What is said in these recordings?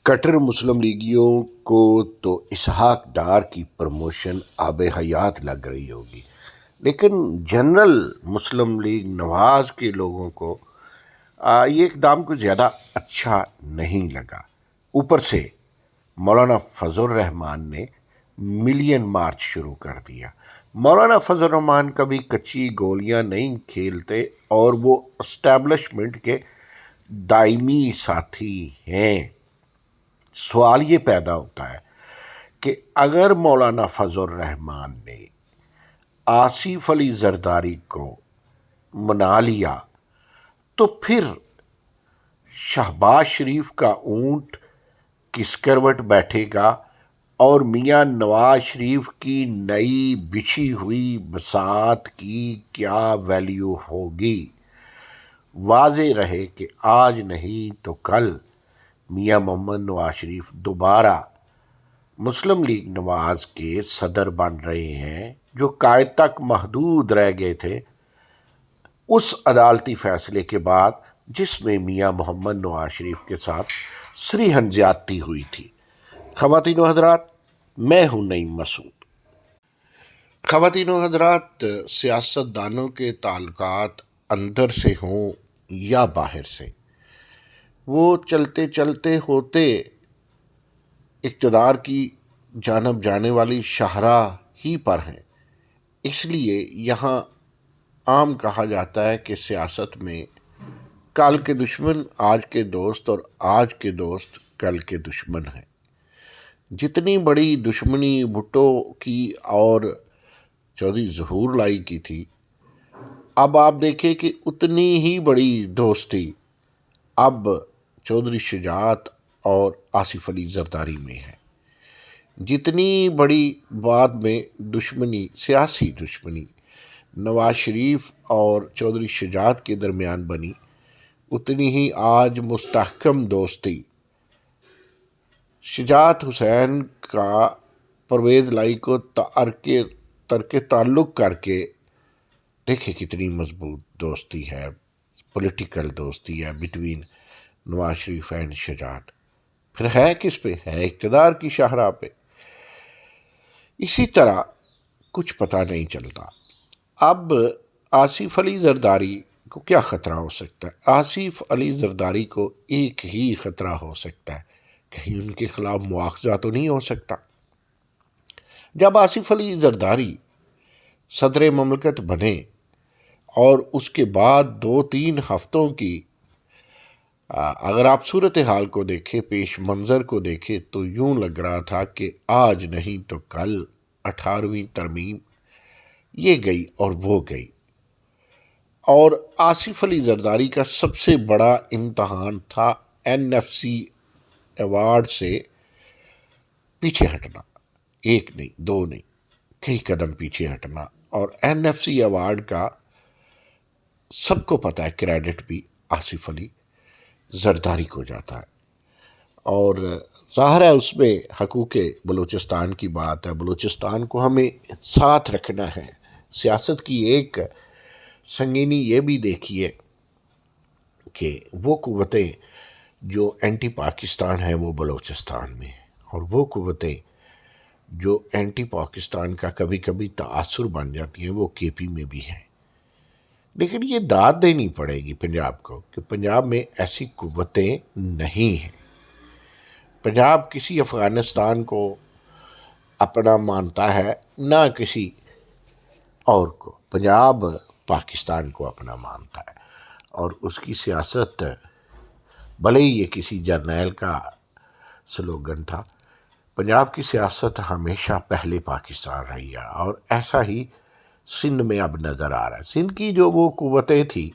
کٹر مسلم لیگیوں کو تو اسحاق ڈار کی پروموشن آب حیات لگ رہی ہوگی، لیکن جنرل مسلم لیگ نواز کے لوگوں کو یہ اقدام کو زیادہ اچھا نہیں لگا۔ اوپر سے مولانا فضل الرحمان نے ملین مارچ شروع کر دیا۔ مولانا فضل الرحمان کبھی کچی گولیاں نہیں کھیلتے اور وہ اسٹیبلشمنٹ کے دائمی ساتھی ہیں۔ سوال یہ پیدا ہوتا ہے کہ اگر مولانا فضل الرحمان نے آصف علی زرداری کو منا لیا تو پھر شہباز شریف کا اونٹ کس کروٹ بیٹھے گا اور میاں نواز شریف کی نئی بچھی ہوئی بساط کی کیا ویلیو ہوگی؟ واضح رہے کہ آج نہیں تو کل میاں محمد نواز شریف دوبارہ مسلم لیگ نواز کے صدر بن رہے ہیں، جو قائد تک محدود رہ گئے تھے اس عدالتی فیصلے کے بعد جس میں میاں محمد نواز شریف کے ساتھ صریحاً زیادتی ہوئی تھی۔ خواتین و حضرات، میں ہوں نعیم مسعود۔ خواتین و حضرات، سیاست دانوں کے تعلقات اندر سے ہوں یا باہر سے، وہ چلتے چلتے ہوتے اقتدار کی جانب جانے والی شاہراہ ہی پر ہیں۔ اس لیے یہاں عام کہا جاتا ہے کہ سیاست میں کل کے دشمن آج کے دوست اور آج کے دوست کل کے دشمن ہیں۔ جتنی بڑی دشمنی بھٹو کی اور چودھری ظہور لائی کی تھی، اب آپ دیکھیں کہ اتنی ہی بڑی دوستی اب چودھری شجاعت اور آصف علی زرداری میں ہے۔ جتنی بڑی بعد میں دشمنی، سیاسی دشمنی نواز شریف اور چودھری شجاعت کے درمیان بنی، اتنی ہی آج مستحکم دوستی شجاعت حسین کا پرویز لائی کو ترک تعلق کر کے دیکھیں کتنی مضبوط دوستی ہے، پولیٹیکل دوستی ہے بٹوین نواز شریف اینڈ شجاعت۔ پھر ہے کس پہ؟ ہے اقتدار کی شاہراہ پہ۔ اسی طرح کچھ پتہ نہیں چلتا۔ اب آصف علی زرداری کو کیا خطرہ ہو سکتا ہے؟ آصف علی زرداری کو ایک ہی خطرہ ہو سکتا ہے، کہیں ان کے خلاف مواخذہ تو نہیں ہو سکتا۔ جب آصف علی زرداری صدر مملکت بنے اور اس کے بعد 2-3 ہفتوں کی اگر آپ صورتحال کو دیکھیں، پیش منظر کو دیکھیں، تو یوں لگ رہا تھا کہ آج نہیں تو کل 18ویں ترمیم یہ گئی اور وہ گئی۔ اور آصف علی زرداری کا سب سے بڑا امتحان تھا NFC ایوارڈ سے پیچھے ہٹنا، ایک نہیں، 2 نہیں، کئی قدم پیچھے ہٹنا۔ اور NFC ایوارڈ کا سب کو پتہ ہے کریڈٹ بھی آصف علی زرداری کو جاتا ہے، اور ظاہر ہے اس میں حقوق بلوچستان کی بات ہے۔ بلوچستان کو ہمیں ساتھ رکھنا ہے۔ سیاست کی ایک سنگینی یہ بھی دیکھیے کہ وہ قوتیں جو اینٹی پاکستان ہیں وہ بلوچستان میں ہیں، اور وہ قوتیں جو اینٹی پاکستان کا کبھی کبھی تاثر بن جاتی ہیں وہ KP میں بھی ہیں۔ لیکن یہ داد دینی پڑے گی پنجاب کو کہ پنجاب میں ایسی قوتیں نہیں ہیں۔ پنجاب کسی افغانستان کو اپنا مانتا ہے، نہ کسی اور کو۔ پنجاب پاکستان کو اپنا مانتا ہے، اور اس کی سیاست، بھلے ہی یہ کسی جرنیل کا سلوگن تھا، پنجاب کی سیاست ہمیشہ پہلے پاکستان رہی ہے، اور ایسا ہی سندھ میں اب نظر آ رہا ہے۔ سندھ کی جو وہ قوتیں تھیں،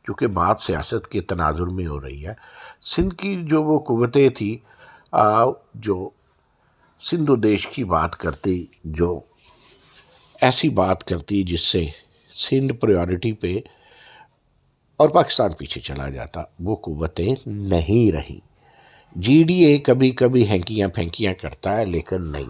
چونکہ بات سیاست کے تناظر میں ہو رہی ہے، سندھ کی جو وہ قوتیں تھیں جو سندھ و دیش کی بات کرتی، جو ایسی بات کرتی جس سے سندھ پریورٹی پہ اور پاکستان پیچھے چلا جاتا، وہ قوتیں نہیں رہیں۔ GDA کبھی کبھی ہینکیاں پھینکیاں کرتا ہے، لیکن نہیں۔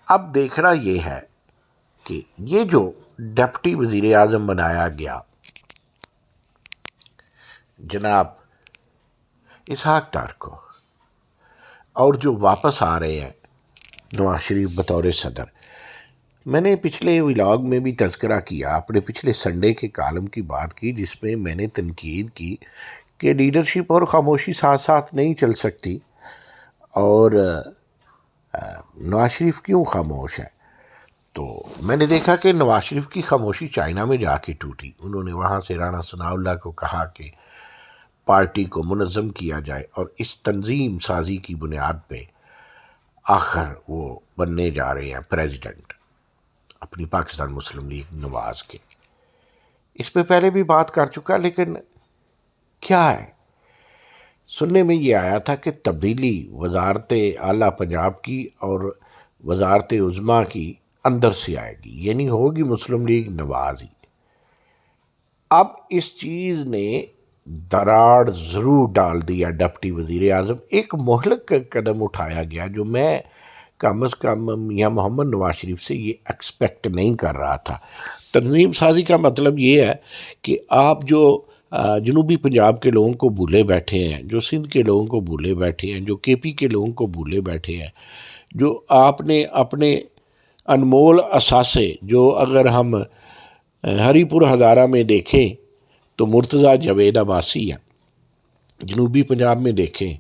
اب دیکھنا یہ ہے کہ یہ جو ڈپٹی وزیر اعظم بنایا گیا جناب اسحاق ڈار کو، اور جو واپس آ رہے ہیں نواز شریف بطور صدر. میں نے پچھلے ولاگ میں بھی تذکرہ کیا، اپنے پچھلے سنڈے کے کالم کی بات کی، جس میں میں نے تنقید کی کہ لیڈرشپ اور خاموشی ساتھ ساتھ نہیں چل سکتی، اور نواز شریف کیوں خاموش ہے. تو میں نے دیکھا کہ نواز شریف کی خاموشی چائنا میں جا کے ٹوٹی. انہوں نے وہاں سے رانا ثناء اللہ کو کہا کہ پارٹی کو منظم کیا جائے، اور اس تنظیم سازی کی بنیاد پہ آخر وہ بننے جا رہے ہیں پریزیڈنٹ اپنی پاکستان مسلم لیگ نواز کے. اس پہ پہلے بھی بات کر چکا، لیکن کیا ہے، سننے میں یہ آیا تھا کہ تبدیلی وزارت اعلیٰ پنجاب کی اور وزارت عظمیٰ کی اندر سے آئے گی، یعنی ہوگی مسلم لیگ نواز ہی. اب اس چیز نے دراڑ ضرور ڈال دیا ڈپٹی وزیر اعظم. ایک مہلک کا قدم اٹھایا گیا جو میں کم از کم میاں محمد نواز شریف سے یہ ایکسپیکٹ نہیں کر رہا تھا. تنظیم سازی کا مطلب یہ ہے کہ آپ جو جنوبی پنجاب کے لوگوں کو بھولے بیٹھے ہیں، جو سندھ کے لوگوں کو بھولے بیٹھے ہیں، جو کے پی کے لوگوں کو بھولے بیٹھے ہیں، جو آپ نے اپنے انمول اثاثے، جو اگر ہم ہری پور ہزارہ میں دیکھیں تو مرتضیٰ جاوید عباسی ہے، جنوبی پنجاب میں دیکھیں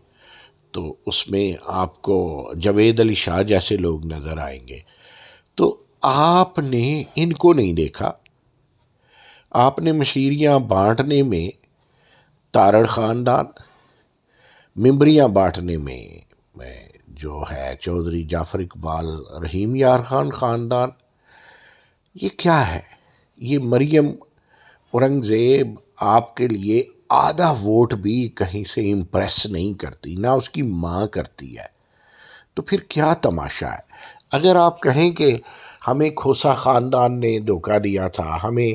تو اس میں آپ کو جاوید علی شاہ جیسے لوگ نظر آئیں گے. تو آپ نے ان کو نہیں دیکھا. آپ نے مشیریاں بانٹنے میں تارڑ خاندان، ممبریاں بانٹنے میں جو ہے چودھری جعفر اقبال رحیم یار خان خاندان. یہ کیا ہے؟ یہ مریم اورنگزیب آپ کے لیے آدھا ووٹ بھی کہیں سے امپریس نہیں کرتی، نہ اس کی ماں کرتی ہے. تو پھر کیا تماشا ہے؟ اگر آپ کہیں کہ ہمیں کھوسا خاندان نے دھوکہ دیا تھا، ہمیں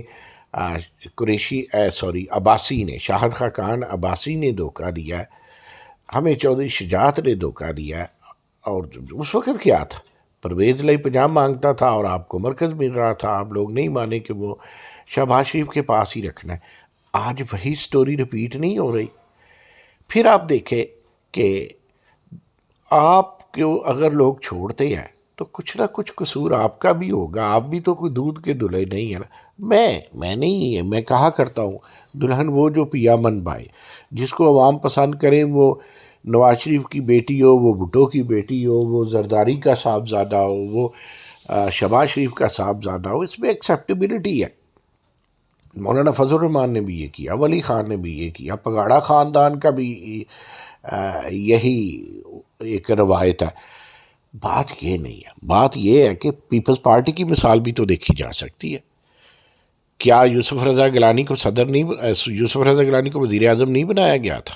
عباسی نے، شاہد خاقان عباسی نے دھوکہ دیا ہے، ہمیں چودھری شجاعت نے دھوکہ دیا ہے. اور اس وقت کیا تھا؟ پرویز لائی 50 مانگتا تھا اور آپ کو مرکز مل رہا تھا. آپ لوگ نہیں مانے کہ وہ شہباز شریف کے پاس ہی رکھنا ہے. آج وہی سٹوری رپیٹ نہیں ہو رہی. پھر آپ دیکھیں کہ آپ کو اگر لوگ چھوڑتے ہیں تو کچھ نہ کچھ قصور آپ کا بھی ہوگا. آپ بھی تو کوئی دودھ کے دلہے نہیں ہے نا. میں نہیں، میں کہا کرتا ہوں دلہن وہ جو پیا من بھائے. جس کو عوام پسند کریں، وہ نواز شریف کی بیٹی ہو، وہ بھٹو کی بیٹی ہو، وہ زرداری کا صاحبزادہ ہو، وہ شہباز شریف کا صاحبزادہ ہو، اس میں ایکسیپٹیبلٹی ہے. مولانا فضل الرحمان نے بھی یہ کیا، ولی خان نے بھی یہ کیا، پگاڑا خاندان کا بھی یہی ایک روایت ہے. بات یہ نہیں ہے. بات یہ ہے کہ پیپلز پارٹی کی مثال بھی تو دیکھی جا سکتی ہے. کیا یوسف رضا گیلانی کو یوسف رضا گیلانی کو وزیر اعظم نہیں بنایا گیا تھا؟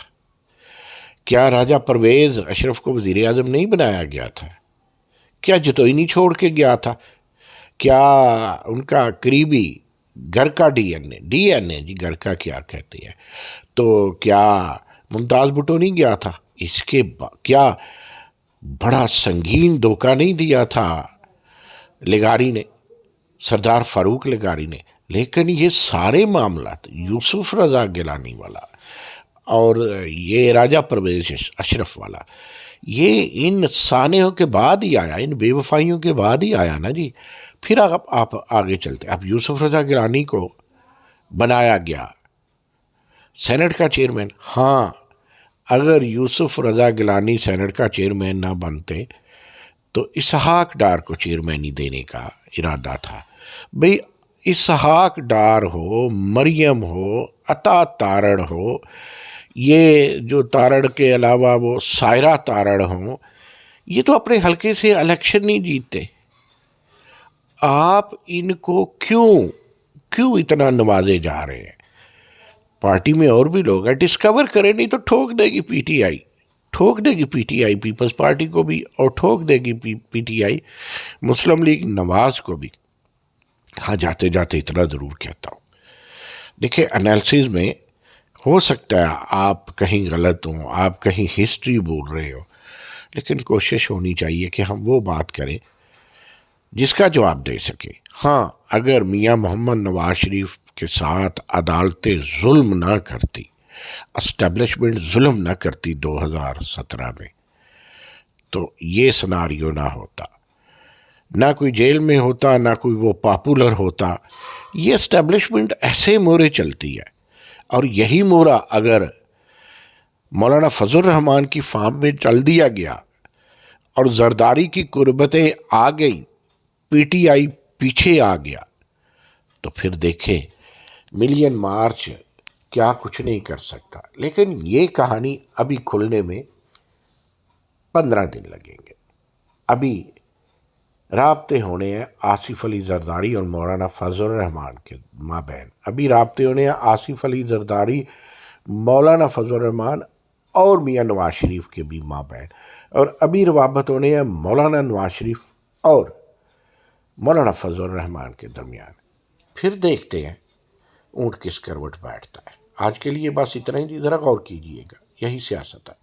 کیا راجہ پرویز اشرف کو وزیر اعظم نہیں بنایا گیا تھا؟ کیا جتوئی نہیں چھوڑ کے گیا تھا؟ کیا ان کا قریبی گھر کا ڈی این اے جی گھر کا کیا کہتے ہیں، تو کیا ممتاز بھٹو نہیں گیا تھا؟ اس کے کیا بڑا سنگین دھوکہ نہیں دیا تھا لغاری نے، سردار فاروق لغاری نے؟ لیکن یہ سارے معاملات یوسف رضا گیلانی والا اور یہ راجہ پرویز اشرف والا، یہ ان سانحوں کے بعد ہی آیا، ان بے وفائیوں کے بعد ہی آیا نا جی. پھر آپ آگے چلتے. اب یوسف رضا گیلانی کو بنایا گیا سینٹ کا چیئرمین. ہاں، اگر یوسف رضا گیلانی سینٹ کا چیئرمین نہ بنتے تو اسحاق ڈار کو چیئرمینی دینے کا ارادہ تھا. بھئی اسحاق ڈار ہو، مریم ہو، عطا تارڑ ہو، یہ جو تارڑ کے علاوہ وہ سائرہ تارڑ ہوں، یہ تو اپنے حلقے سے الیکشن نہیں جیتتے. آپ ان کو کیوں اتنا نوازے جا رہے ہیں؟ پارٹی میں اور بھی لوگ ہیں، ڈسکور کریں، نہیں تو ٹھوک دے گی پی ٹی آئی. ٹھوک دے گی پی ٹی آئی پیپلز پارٹی کو بھی، اور ٹھوک دے گی P T I Muslim league نواز کو بھی. ہاں، جاتے جاتے اتنا ضرور کہتا ہوں، دیکھیں انالیسز میں ہو سکتا ہے آپ کہیں غلط ہوں، آپ کہیں ہسٹری بول رہے ہو، لیکن کوشش ہونی چاہیے کہ ہم وہ بات کریں جس کا جواب دے سکے. ہاں، اگر میاں محمد نواز شریف کے ساتھ عدالتیں ظلم نہ کرتی اسٹیبلشمنٹ ظلم نہ کرتی 2017 میں تو یہ سناریو نہ ہوتا، نہ کوئی جیل میں ہوتا، نہ کوئی وہ پاپولر ہوتا. یہ اسٹیبلشمنٹ ایسے مورے چلتی ہے، اور یہی مورا اگر مولانا فضل الرحمان کی فارم میں چل دیا گیا اور زرداری کی قربتیں آ گئی، پی ٹی آئی پیچھے آ گیا، تو پھر دیکھیں ملین مارچ کیا کچھ نہیں کر سکتا. لیکن یہ کہانی ابھی کھلنے میں 15 دن لگیں گے. ابھی رابطے ہونے ہیں آصف علی زرداری اور مولانا فضل الرحمان کے مابین. ابھی رابطے ہونے ہیں آصف علی زرداری، مولانا فضل الرحمان اور میاں نواز شریف کے بھی مابین. اور ابھی روابط ہونے ہیں مولانا نواز شریف اور مولانا فضل الرحمان کے درمیان. پھر دیکھتے ہیں اونٹ کس کروٹ بیٹھتا ہے. آج کے لیے بس اتنا ہی، ذرا غور کیجیے گا. یہی سیاست ہے.